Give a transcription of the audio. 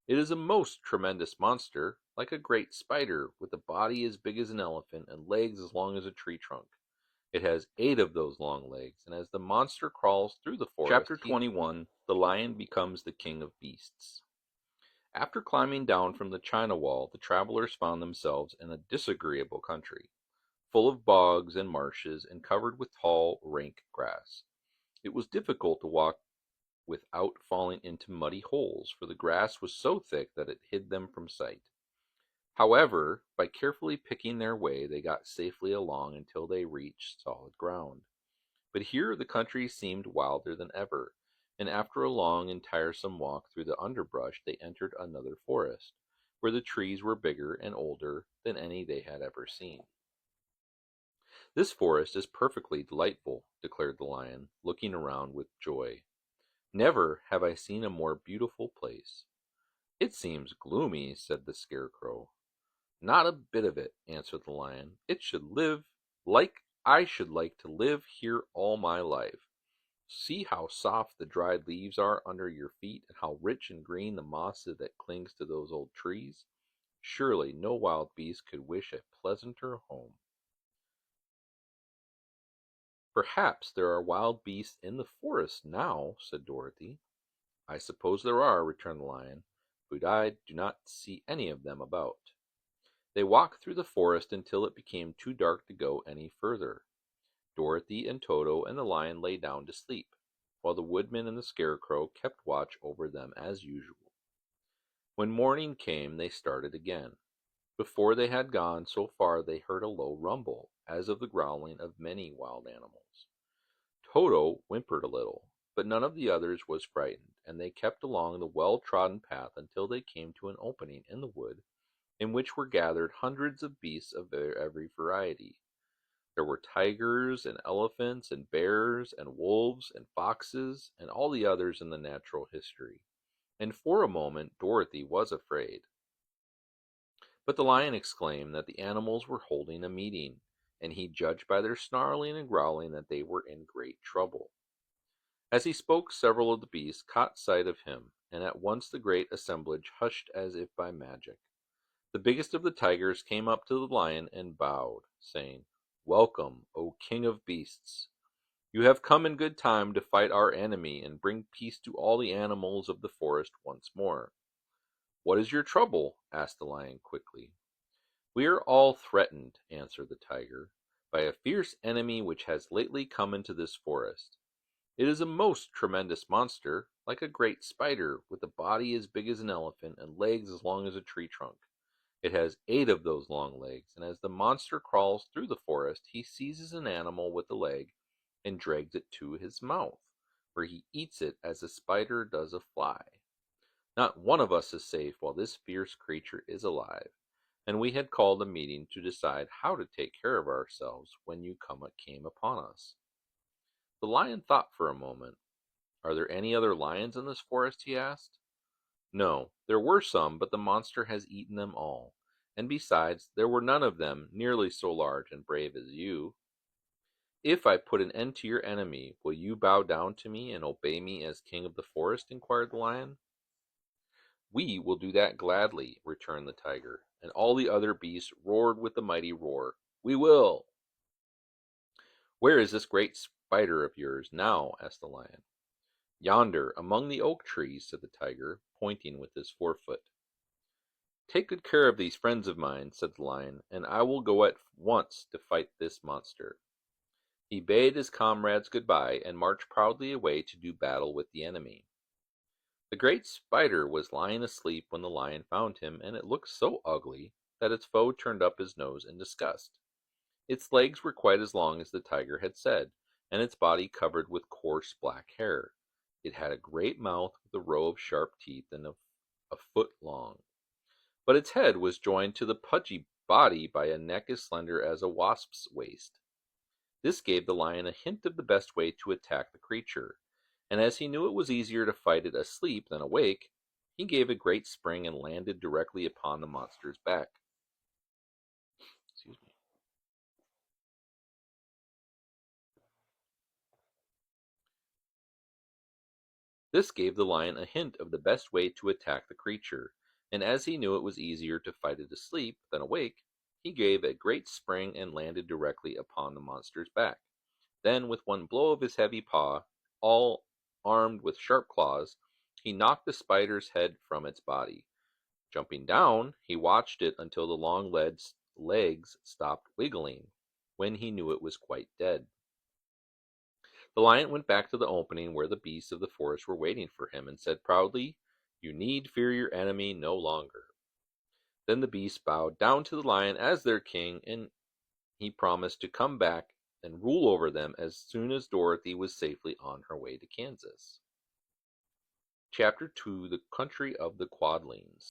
It is a most tremendous monster, like a great spider, with a body as big as an elephant and legs as long as a tree trunk. It has 8 of those long legs, and as the monster crawls through the forest, Chapter 21. The Lion Becomes the King of Beasts. After climbing down from the China Wall, the travelers found themselves in a disagreeable country, full of bogs and marshes and covered with tall, rank grass. It was difficult to walk without falling into muddy holes, for the grass was so thick that it hid them from sight. However, by carefully picking their way, they got safely along until they reached solid ground. But here the country seemed wilder than ever, and after a long and tiresome walk through the underbrush they entered another forest, where the trees were bigger and older than any they had ever seen. "This forest is perfectly delightful," declared the Lion, looking around with joy. "Never have I seen a more beautiful place." "It seems gloomy," said the Scarecrow. "Not a bit of it," answered the Lion. "It should live like I should like to live here all my life. See how soft the dried leaves are under your feet, and how rich and green the moss is that clings to those old trees. Surely no wild beast could wish a pleasanter home." "Perhaps there are wild beasts in the forest now," said Dorothy. "I suppose there are," returned the Lion, "but I do not see any of them about." They walked through the forest until it became too dark to go any further. Dorothy and Toto and the Lion lay down to sleep, while the Woodman and the Scarecrow kept watch over them as usual. When morning came they started again. Before they had gone so far they heard a low rumble, as of the growling of many wild animals. Toto whimpered a little, but none of the others was frightened, and they kept along the well-trodden path until they came to an opening in the wood in which were gathered hundreds of beasts of every variety. There were tigers and elephants and bears and wolves and foxes and all the others in the natural history, and for a moment Dorothy was afraid. But the Lion exclaimed that the animals were holding a meeting, and he judged by their snarling and growling that they were in great trouble. As he spoke several of the beasts caught sight of him, and at once the great assemblage hushed as if by magic. The biggest of the tigers came up to the Lion and bowed, saying, "Welcome, O King of Beasts! You have come in good time to fight our enemy and bring peace to all the animals of the forest once more." "What is your trouble?" asked the Lion quickly. "We are all threatened," answered the Tiger, "by a fierce enemy which has lately come into this forest. It is a most tremendous monster, like a great spider, with a body as big as an elephant and legs as long as a tree trunk. It has 8 of those long legs, and as the monster crawls through the forest, he seizes an animal with a leg and drags it to his mouth, where he eats it as a spider does a fly. Not one of us is safe while this fierce creature is alive, and we had called a meeting to decide how to take care of ourselves when you came upon us." The Lion thought for a moment. "Are there any other lions in this forest?" he asked. "No, there were some, but the monster has eaten them all, and besides, there were none of them nearly so large and brave as you." "If I put an end to your enemy, will you bow down to me and obey me as king of the forest?" inquired the Lion. "We will do that gladly," returned the Tiger, and all the other beasts roared with a mighty roar, "We will!" "Where is this great spider of yours now?" asked the Lion. "Yonder, among the oak trees," said the Tiger, pointing with his forefoot. "Take good care of these friends of mine," said the Lion, "and I will go at once to fight this monster." He bade his comrades good-bye and marched proudly away to do battle with the enemy. The great spider was lying asleep when the Lion found him, and it looked so ugly that its foe turned up his nose in disgust. Its legs were quite as long as the Tiger had said, and its body covered with coarse black hair. It had a great mouth with a row of sharp teeth and a foot long. But its head was joined to the pudgy body by a neck as slender as a wasp's waist. This gave the Lion a hint of the best way to attack the creature, and as he knew it was easier to fight it asleep than awake, he gave a great spring and landed directly upon the monster's back. Excuse me. This gave the Lion a hint of the best way to attack the creature, and as he knew it was easier to fight it asleep than awake, he gave a great spring and landed directly upon the monster's back. Then, with one blow of his heavy paw, all armed with sharp claws, he knocked the spider's head from its body. Jumping down, he watched it until the long legs stopped wiggling, when he knew it was quite dead. The lion went back to the opening where the beasts of the forest were waiting for him, and said proudly, "You need fear your enemy no longer." Then the beasts bowed down to the lion as their king, and he promised to come back and rule over them as soon as Dorothy was safely on her way to Kansas. Chapter 2: The Country of the Quadlings.